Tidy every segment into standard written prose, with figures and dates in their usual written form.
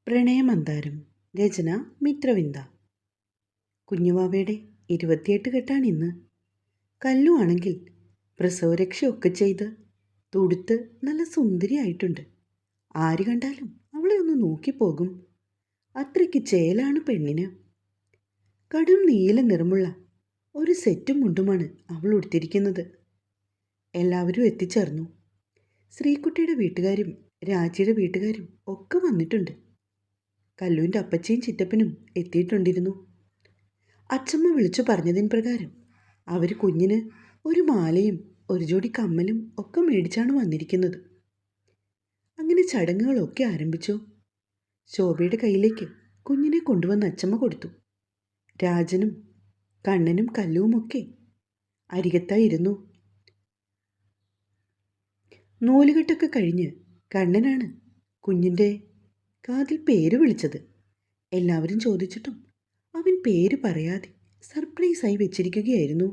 പ്രണയമന്താരം. രചന മിത്രവിന്ദ. കുഞ്ഞുവാവയുടെ 28 കെട്ടാണിന്ന്. കല്ലു ആണെങ്കിൽ പ്രസവരക്ഷയൊക്കെ ചെയ്ത് തുടുത്ത് നല്ല സുന്ദരിയായിട്ടുണ്ട്. ആര് കണ്ടാലും അവളെ ഒന്ന് നോക്കിപ്പോകും. അത്രയ്ക്ക് ചേലാണ് പെണ്ണിന്. കടും നീല നിറമുള്ള ഒരു സെറ്റും മുണ്ടുമാണ് അവൾ ഉടുത്തിരിക്കുന്നത്. എല്ലാവരും എത്തിച്ചേർന്നു. ശ്രീകുട്ടിയുടെ വീട്ടുകാരും രാജിയുടെ വീട്ടുകാരും ഒക്കെ വന്നിട്ടുണ്ട്. കല്ലുവിൻ്റെ അപ്പച്ചിയും ചിറ്റപ്പനും എത്തിയിട്ടുണ്ടിരുന്നു. അച്ചമ്മ വിളിച്ചു പറഞ്ഞതിന് പ്രകാരം അവർ കുഞ്ഞിന് ഒരു മാലയും ഒരു ജോഡി കമ്മലും ഒക്കെ മേടിച്ചാണ് വന്നിരിക്കുന്നത്. അങ്ങനെ ചടങ്ങുകളൊക്കെ ആരംഭിച്ചു. ശോഭയുടെ കയ്യിലേക്ക് കുഞ്ഞിനെ കൊണ്ടുവന്ന് അച്ചമ്മ കൊടുത്തു. രാജനും കണ്ണനും കല്ലുവുമൊക്കെ അരികത്തായിരുന്നു. നൂലുകെട്ടൊക്കെ കഴിഞ്ഞ് കണ്ണനാണ് കുഞ്ഞിൻ്റെ കാതിൽ പേര് വിളിച്ചത്. എല്ലാവരും ചോദിച്ചിട്ടും അവൻ പേര് പറയാതെ സർപ്രൈസായി വെച്ചിരിക്കുകയായിരുന്നു.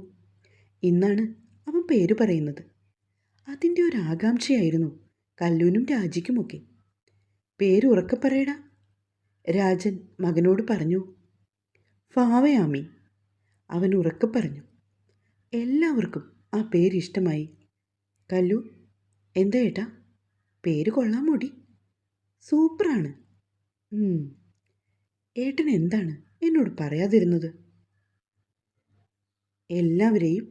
ഇന്നാണ് അവൻ പേര് പറയുന്നത്. അതിൻ്റെ ഒരു ആകാംക്ഷയായിരുന്നു കല്ലുവിനും രാജിക്കുമൊക്കെ. പേര് ഉറക്കെ പറയടാ, രാജൻ മകനോട് പറഞ്ഞു. ഫാവയാമി, അവൻ ഉറക്കെ പറഞ്ഞു. എല്ലാവർക്കും ആ പേര് ഇഷ്ടമായി. കല്ലു, എന്താ ഏട്ടാ, പേര് കൊള്ളാമോടി, സൂപ്പറാണ്. ഏട്ടൻ എന്താണ് എന്നോട് പറയാതിരുന്നത്? എല്ലാവരെയും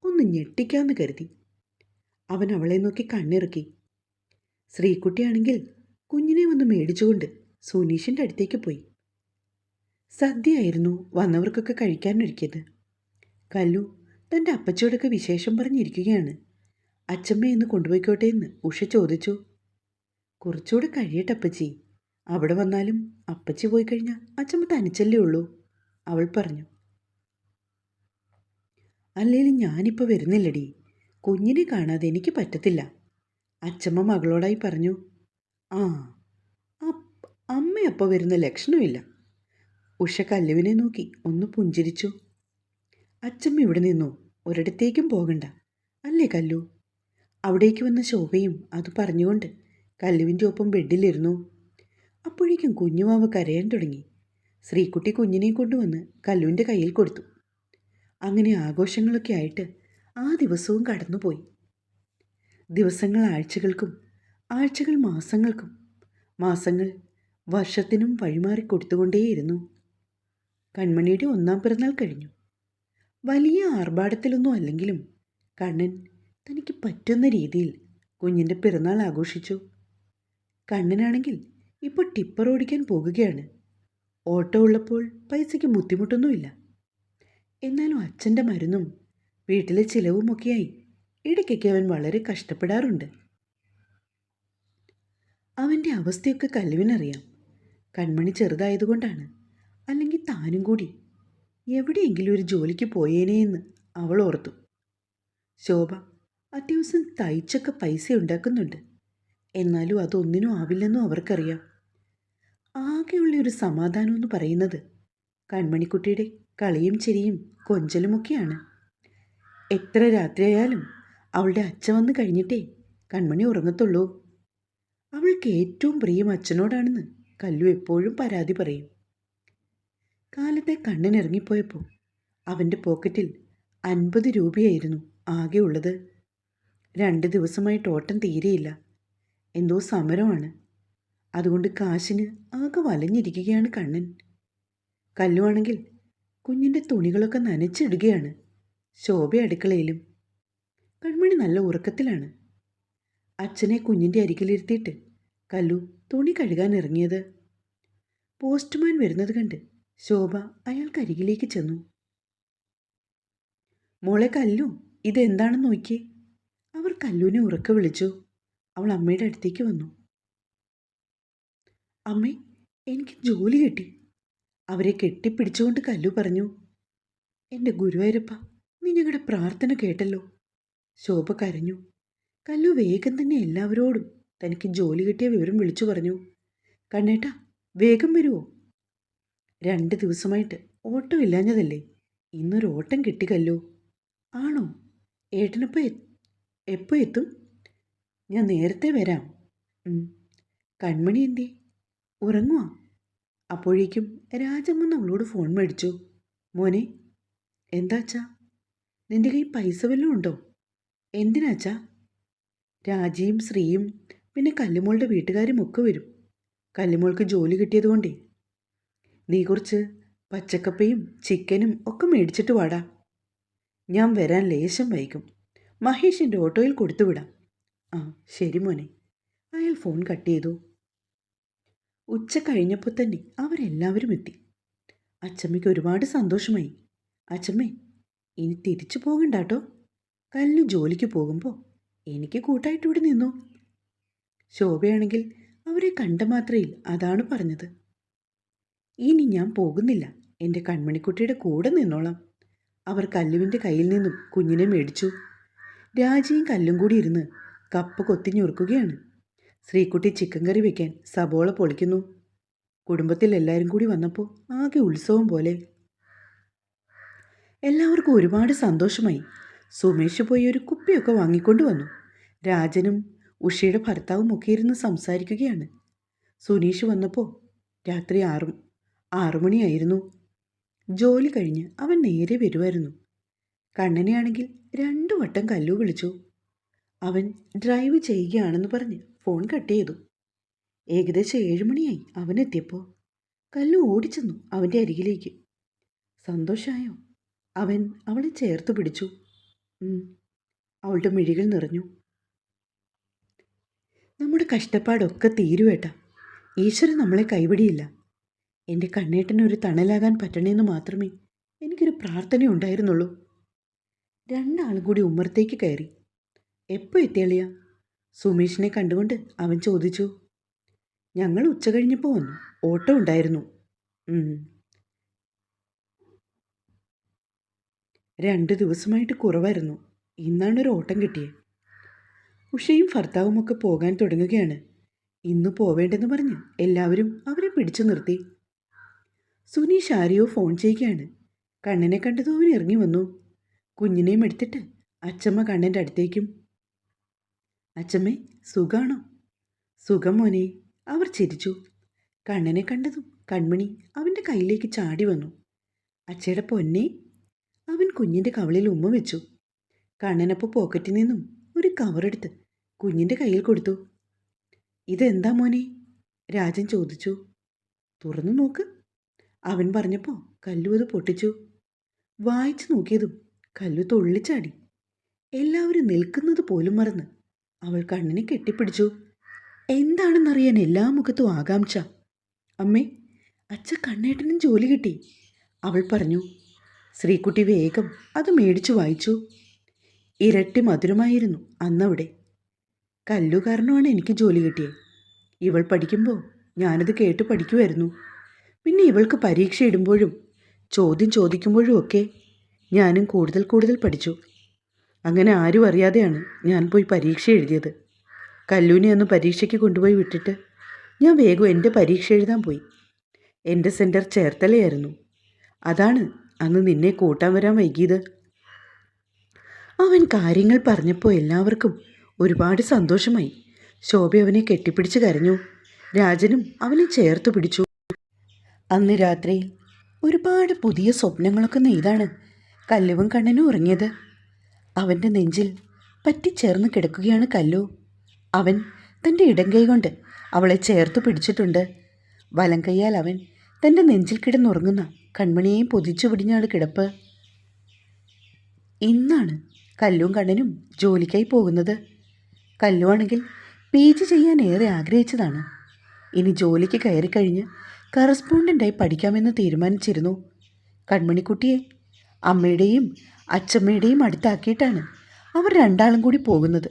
ഒന്ന് ഞെട്ടിക്കാമെന്ന് കരുതി. അവൻ അവളെ നോക്കി കണ്ണിറുക്കി. ശ്രീകുട്ടിയാണെങ്കിൽ കുഞ്ഞിനെ വന്ന് മേടിച്ചുകൊണ്ട് സുനീഷിൻ്റെ അടുത്തേക്ക് പോയി. സദ്യയായിരുന്നു വന്നവർക്കൊക്കെ കഴിക്കാനൊരുക്കിയത്. കല്ലു തൻ്റെ അപ്പച്ചിയോടൊക്കെ വിശേഷം പറഞ്ഞിരിക്കുകയാണ്. അച്ചമ്മയെന്ന് കൊണ്ടുപോയിക്കോട്ടെ എന്ന് ഉഷ ചോദിച്ചു. കുറച്ചുകൂടെ കഴിയട്ടെ അപ്പച്ചി, അവിടെ വന്നാലും അപ്പച്ചി പോയി കഴിഞ്ഞാൽ അച്ചമ്മ തനിച്ചല്ലേ ഉള്ളൂ, അവൾ പറഞ്ഞു. അല്ലേലും ഞാനിപ്പോൾ വരുന്നില്ലടി, കുഞ്ഞിനെ കാണാതെ എനിക്ക് പറ്റത്തില്ല, അച്ചമ്മ മകളോടായി പറഞ്ഞു. ആ അമ്മയപ്പോൾ വരുന്ന ലക്ഷണമില്ല. ഉഷ കല്ലുവിനെ നോക്കി ഒന്ന് പുഞ്ചിരിച്ചു. അച്ചമ്മ ഇവിടെ നിന്നോ, ഒരിടത്തേക്കും പോകണ്ട അല്ലേ കല്ലു? അവിടേക്ക് വന്ന ശോഭയും അത് പറഞ്ഞുകൊണ്ട് കല്ലുവിൻ്റെ ഒപ്പം ബെഡിലിരുന്നു. അപ്പോഴേക്കും കുഞ്ഞുമാവ കരയാൻ തുടങ്ങി. ശ്രീകുട്ടി കുഞ്ഞിനെ കൊണ്ടുവന്ന് കല്ലുവിൻ്റെ കയ്യിൽ കൊടുത്തു. അങ്ങനെ ആഘോഷങ്ങളൊക്കെ ആയിട്ട് ആ ദിവസവും കടന്നുപോയി. ദിവസങ്ങൾ ആഴ്ചകൾക്കും ആഴ്ചകൾ മാസങ്ങൾക്കും മാസങ്ങൾ വർഷത്തിനും വഴിമാറി കൊടുത്തുകൊണ്ടേയിരുന്നു. കൺമണിയുടെ 1-ാം പിറന്നാൾ കഴിഞ്ഞു. വലിയ ആർഭാടത്തിലൊന്നും അല്ലെങ്കിലും കണ്ണൻ തനിക്ക് പറ്റുന്ന രീതിയിൽ കുഞ്ഞിൻ്റെ പിറന്നാൾ ആഘോഷിച്ചു. കണ്ണനാണെങ്കിൽ ഇപ്പോൾ ടിപ്പർ ഓടിക്കാൻ പോകുകയാണ്. ഓട്ടോ ഉള്ളപ്പോൾ പൈസയ്ക്ക് ബുദ്ധിമുട്ടൊന്നുമില്ല. എന്നാലും അച്ഛൻ്റെ മരുന്നും വീട്ടിലെ ചിലവുമൊക്കെയായി ഇടയ്ക്കൊക്കെ അവൻ വളരെ കഷ്ടപ്പെടാറുണ്ട്. അവൻ്റെ അവസ്ഥയൊക്കെ കല്ലുവിനറിയാം. കൺമണി ചെറുതായതുകൊണ്ടാണ്. അല്ലെങ്കിൽ താനും കൂടി എവിടെയെങ്കിലും ഒരു ജോലിക്ക് പോയേനേയെന്ന് അവൾ ഓർത്തു. ശോഭ അത്യാവശ്യം തയ്ച്ചൊക്കെ പൈസ ഉണ്ടാക്കുന്നുണ്ട്. എന്നാലും അതൊന്നിനും ആവില്ലെന്നും അവർക്കറിയാം. ആകെയുള്ള ഒരു സമാധാനം എന്ന് പറയുന്നത് കൺമണിക്കുട്ടിയുടെ കളിയും ചിരിയും കൊഞ്ചലുമൊക്കെയാണ്. എത്ര രാത്രിയായാലും അവളുടെ അച്ഛൻ വന്ന് കഴിഞ്ഞിട്ടേ കൺമണി ഉറങ്ങത്തുള്ളൂ. അവൾക്ക് ഏറ്റവും പ്രിയം അച്ഛനോടാണെന്ന് കല്ലു എപ്പോഴും പരാതി പറയും. കാലത്തെ കണ്ണൻ ഇറങ്ങിപ്പോയപ്പോൾ അവൻ്റെ പോക്കറ്റിൽ 50 രൂപയായിരുന്നു ആകെ ഉള്ളത്. 2 ദിവസമായിട്ട് ഓട്ടം തീരെയില്ല. എന്തോ സമരമാണ്. അതുകൊണ്ട് കാശിന് ആകെ വലഞ്ഞിരിക്കുകയാണ് കണ്ണൻ. കല്ലുവാണെങ്കിൽ കുഞ്ഞിൻ്റെ തുണികളൊക്കെ നനച്ചിടുകയാണ്. ശോഭ അടുക്കളയിലും. കൺമണി നല്ല ഉറക്കത്തിലാണ്. അച്ഛനെ കുഞ്ഞിൻ്റെ അരികിലിരുത്തിയിട്ട് കല്ലു തുണി കഴുകാൻ ഇറങ്ങിയത്. പോസ്റ്റ്മാൻ വരുന്നത് കണ്ട് ശോഭ അയാൾക്കരികിലേക്ക് ചെന്നു. മോളെ കല്ലു, ഇതെന്താണെന്ന് നോക്കിയേ. അവർ കല്ലുവിനെ ഉറക്കെ വിളിച്ചു. അവൾ അമ്മയുടെ അടുത്തേക്ക് വന്നു. അമ്മേ, എനിക്ക് ജോലി കിട്ടി, അവരെ കെട്ടിപ്പിടിച്ചുകൊണ്ട് കല്ലു പറഞ്ഞു. എൻ്റെ ഗുരുവായൂരപ്പ, നീ ഞങ്ങളുടെ പ്രാർത്ഥന കേട്ടല്ലോ. ശോഭ കരഞ്ഞു. കല്ലു വേഗം തന്നെ എല്ലാവരോടും തനിക്ക് ജോലി കിട്ടിയ വിവരം വിളിച്ചു പറഞ്ഞു. കണ്ണേട്ടാ, വേഗം വരുമോ? 2 ദിവസമായിട്ട് ഓട്ടോ ഇല്ലാഞ്ഞതല്ലേ, ഇന്നൊരു ഓട്ടം കിട്ടി കല്ലു. ആണോ? ഏട്ടനപ്പോൾ എപ്പോൾ എത്തും? ഞാൻ നേരത്തെ വരാം. കൺമണി എന്തേ, ഉറങ്ങുവാ? അപ്പോഴേക്കും രാജമ്മ അവളോട് ഫോൺ മേടിച്ചു. മോനെ, എന്താച്ചാ? നിന്റെ കയ്യിൽ പൈസ വല്ലതും ഉണ്ടോ? എന്തിനാച്ചാ? രാജിയും ശ്രീയും പിന്നെ കല്ലുമോളുടെ വീട്ടുകാരും ഒക്കെ വരും. കല്ലുമോൾക്ക് ജോലി കിട്ടിയതുകൊണ്ടേ. നീ കുറച്ച് പച്ചക്കപ്പയും ചിക്കനും ഒക്കെ മേടിച്ചിട്ട് വാടാ. ഞാൻ വരാൻ ലേശം വൈകും. മഹേഷിൻ്റെ ഓട്ടോയിൽ കൊടുത്തുവിടാം. ആ ശരി മോനെ. അയാൾ ഫോൺ കട്ട് ചെയ്തു. ഉച്ച കഴിഞ്ഞപ്പോൾ തന്നെ അവരെല്ലാവരും എത്തി. അച്ചമ്മയ്ക്ക് ഒരുപാട് സന്തോഷമായി. അച്ചമ്മേ, ഇനി തിരിച്ചു പോകണ്ടാട്ടോ. കല്ലു ജോലിക്ക് പോകുമ്പോൾ എനിക്ക് കൂട്ടായിട്ട് ഇവിടെ നിന്നു. ശോഭയാണെങ്കിൽ അവരെ കണ്ട മാത്രയിൽ അതാണ് പറഞ്ഞത്. ഇനി ഞാൻ പോകുന്നില്ല, എൻ്റെ കൺമണിക്കുട്ടിയുടെ കൂടെ നിന്നോളാം. അവർ കല്ലുവിൻ്റെ കയ്യിൽ നിന്നും കുഞ്ഞിനെ മേടിച്ചു. രാജിയും കല്ലും കൂടി ഇരുന്ന് കപ്പ കൊത്തിഞ്ഞുറുക്കുകയാണ്. ശ്രീക്കുട്ടി ചിക്കൻ കറി വയ്ക്കാൻ സബോള പൊളിക്കുന്നു. കുടുംബത്തിൽ എല്ലാവരും കൂടി വന്നപ്പോൾ ആകെ ഉത്സവം പോലെ. എല്ലാവർക്കും ഒരുപാട് സന്തോഷമായി. സുമേഷ് പോയി ഒരു കുപ്പിയൊക്കെ വാങ്ങിക്കൊണ്ട് വന്നു. രാജനും ഉഷയുടെ ഭർത്താവും ഒക്കെ ഇരുന്ന് സംസാരിക്കുകയാണ്. സുനീഷ് വന്നപ്പോൾ രാത്രി 6 മണിയായിരുന്നു. ജോലി കഴിഞ്ഞ് അവൻ നേരെ വരുമായിരുന്നു. കണ്ണനെയാണെങ്കിൽ 2 വട്ടം കല്ലു വിളിച്ചു. അവൻ ഡ്രൈവ് ചെയ്യുകയാണെന്ന് പറഞ്ഞ് ഫോൺ കട്ട് ചെയ്തു. ഏകദേശം 7 മണിയായി അവനെത്തിയപ്പോൾ. കല്ലു ഓടിച്ചെന്നു അവൻ്റെ അരികിലേക്ക്. സന്തോഷമായോ? അവൻ അവളെ ചേർത്ത് പിടിച്ചു. അവളുടെ മിഴികൾ നിറഞ്ഞു. നമ്മുടെ കഷ്ടപ്പാടൊക്കെ തീരുവേട്ടാ. ഈശ്വരൻ നമ്മളെ കൈവിടിയില്ല. എൻ്റെ കണ്ണേട്ടനൊരു തണലാകാൻ പറ്റണേന്ന് മാത്രമേ എനിക്കൊരു പ്രാർത്ഥന ഉണ്ടായിരുന്നുള്ളൂ. 2 ആളും കൂടി ഉമ്മറത്തേക്ക് കയറി. എപ്പോൾ എത്തിയളിയ? സുമേഷിനെ കണ്ടുകൊണ്ട് അവൻ ചോദിച്ചു. ഞങ്ങൾ ഉച്ച കഴിഞ്ഞപ്പോൾ വന്നു. ഓട്ടോ ഉണ്ടായിരുന്നു. 2 ദിവസമായിട്ട് കുറവായിരുന്നു. ഇന്നാണൊരു ഓട്ടം കിട്ടിയത്. ഉഷയും ഭർത്താവുമൊക്കെ പോകാൻ തുടങ്ങുകയാണ്. ഇന്ന് പോവേണ്ടെന്ന് പറഞ്ഞ് എല്ലാവരും അവരെ പിടിച്ചു നിർത്തി. സുനീഷ് ആരെയോ ഫോൺ ചെയ്യുകയാണ്. കണ്ണനെ കണ്ടതും അവൻ ഇറങ്ങി വന്നു. കുഞ്ഞിനെയും എടുത്തിട്ട് അച്ചമ്മ കണ്ണൻ്റെ അടുത്തേക്കും. അച്ചമ്മേ, സുഖാണോ? സുഖം മോനെ. അവർ ചിരിച്ചു. കണ്ണനെ കണ്ടതും കൺമണി അവൻ്റെ കയ്യിലേക്ക് ചാടി വന്നു. അച്ചയുടെ പൊന്നെ. അവൻ കുഞ്ഞിൻ്റെ കവളിൽ ഉമ്മ വെച്ചു. കണ്ണനപ്പോൾ പോക്കറ്റിൽ നിന്നും ഒരു കവറെടുത്ത് കുഞ്ഞിൻ്റെ കയ്യിൽ കൊടുത്തു. ഇതെന്താ മോനെ? രാജൻ ചോദിച്ചു. തുറന്നു നോക്ക്, അവൻ പറഞ്ഞപ്പോൾ കല്ലു അത് പൊട്ടിച്ചു. വായിച്ചു നോക്കിയതും കല്ലു തുള്ളിച്ചാടി. എല്ലാവരും നിൽക്കുന്നത് പോലും മറന്ന് അവൾ കണ്ണനെ കെട്ടിപ്പിടിച്ചു. എന്താണെന്നറിയാൻ എല്ലാ മുഖത്തും ആകാംക്ഷ. അമ്മേ, അച്ഛ കണ്ണേട്ടനും ജോലി കിട്ടി, അവൾ പറഞ്ഞു. ശ്രീക്കുട്ടി വേഗം അത് മേടിച്ചു വായിച്ചു. ഇരട്ടി മധുരമായിരുന്നു അന്നവിടെ. കല്ലു കാരണമാണ് എനിക്ക് ജോലി കിട്ടിയത്. ഇവൾ പഠിക്കുമ്പോൾ ഞാനത് കേട്ട് പഠിക്കുമായിരുന്നു. പിന്നെ ഇവൾക്ക് പരീക്ഷ ഇടുമ്പോഴും ചോദ്യം ചോദിക്കുമ്പോഴും ഒക്കെ ഞാനും കൂടുതൽ കൂടുതൽ പഠിച്ചു. അങ്ങനെ ആരും അറിയാതെയാണ് ഞാൻ പോയി പരീക്ഷ എഴുതിയത്. കല്ലൂനെ അന്ന് പരീക്ഷയ്ക്ക് കൊണ്ടുപോയി വിട്ടിട്ട് ഞാൻ വേഗം എൻ്റെ പരീക്ഷ എഴുതാൻ പോയി. എൻ്റെ സെൻറ്റർ ചേർത്തലയായിരുന്നു. അതാണ് അന്ന് നിന്നെ കൂട്ടാൻ വരാൻ വൈകിയത്. അവൻ കാര്യങ്ങൾ പറഞ്ഞപ്പോൾ എല്ലാവർക്കും ഒരുപാട് സന്തോഷമായി. ശോഭ അവനെ കെട്ടിപ്പിടിച്ച് കരഞ്ഞു. രാജനും അവനെ ചേർത്ത് പിടിച്ചു. അന്ന് രാത്രിയിൽ ഒരുപാട് പുതിയ സ്വപ്നങ്ങളൊക്കെ നെയ്താണ് കല്ലുവും കണ്ണനും ഉറങ്ങിയത്. അവൻ്റെ നെഞ്ചിൽ പറ്റിച്ചേർന്ന് കിടക്കുകയാണ് കല്ലു. അവൻ തൻ്റെ ഇടം കൈ കൊണ്ട് അവളെ ചേർത്ത് പിടിച്ചിട്ടുണ്ട്. വലം കൈയാൽ അവൻ തൻ്റെ നെഞ്ചിൽ കിടന്നുറങ്ങുന്ന കൺമണിയെയും പൊതിച്ചു പിടിഞ്ഞാണ് കിടപ്പ്. ഇന്നാണ് കല്ലും കണ്ണനും ജോലിക്കായി പോകുന്നത്. കല്ലുവാണെങ്കിൽ PG ചെയ്യാൻ ഏറെ ആഗ്രഹിച്ചതാണ്. ഇനി ജോലിക്ക് കയറിക്കഴിഞ്ഞ് കറസ്പോണ്ടൻ്റായി പഠിക്കാമെന്ന് തീരുമാനിച്ചിരുന്നു. കൺമണിക്കുട്ടിയെ അമ്മയുടെയും അച്ചമ്മയുടെയും അടുത്താക്കിയിട്ടാണ് അവർ 2 ആളും കൂടി പോകുന്നത്.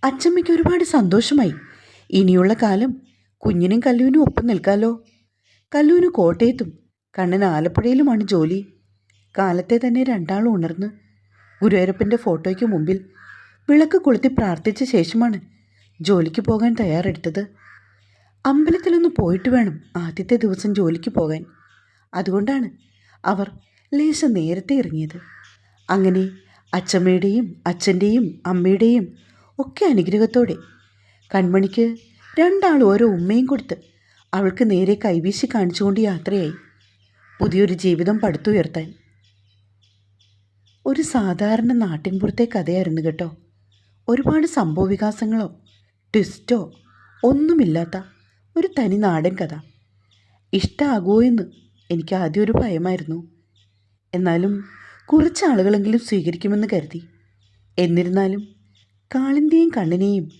അച്ചമ്മയ്ക്ക് ഒരുപാട് സന്തോഷമായി. ഇനിയുള്ള കാലം കുഞ്ഞിനും കല്ലുവിനും ഒപ്പം നിൽക്കാമല്ലോ. കല്ലുവിന് കോട്ടയത്തും കണ്ണൻ ആലപ്പുഴയിലുമാണ് ജോലി. കാലത്തെ തന്നെ 2 ആളും ഉണർന്ന് ഗുരുവായൂരപ്പൻ്റെ ഫോട്ടോയ്ക്ക് മുമ്പിൽ വിളക്ക് കൊളുത്തി പ്രാർത്ഥിച്ച ശേഷമാണ് ജോലിക്ക് പോകാൻ തയ്യാറെടുത്തത്. അമ്പലത്തിലൊന്ന് പോയിട്ട് വേണം ആദ്യത്തെ ദിവസം ജോലിക്ക് പോകാൻ. അതുകൊണ്ടാണ് അവർ ലേശം നേരത്തെ ഇറങ്ങിയത്. അങ്ങനെ അച്ചമ്മയുടെയും അച്ഛൻ്റെയും അമ്മയുടെയും ഒക്കെ അനുഗ്രഹത്തോടെ കൺമണിക്ക് 2 ആൾ ഓരോ ഉമ്മയും കൊടുത്ത് അവൾക്ക് നേരെ കൈവീശി കാണിച്ചുകൊണ്ട് യാത്രയായി. പുതിയൊരു ജീവിതം പടുത്തുയർത്താൻ. ഒരു സാധാരണ നാട്ടിൻപുറത്തെ കഥയായിരുന്നു കേട്ടോ. ഒരുപാട് സംഭവവികാസങ്ങളോ ട്വിസ്റ്റോ ഒന്നുമില്ലാത്ത ഒരു തനി നാടൻ കഥ. ഇഷ്ടമാകുമോ എന്ന് എനിക്ക് ആദ്യം ഒരു ഭയമായിരുന്നു. എന്നാലും കുറച്ച് ആളുകളെങ്കിലും സ്വീകരിക്കുമെന്ന് കരുതി. എന്നിരുന്നാലും കാളിൻ്റെയും കണ്ണനെയും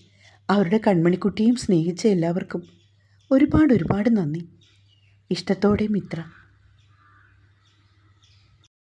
അവരുടെ കൺമണിക്കുട്ടിയെയും സ്നേഹിച്ച എല്ലാവർക്കും ഒരുപാട് നന്ദി. ഇഷ്ടത്തോടെ മിത്ര.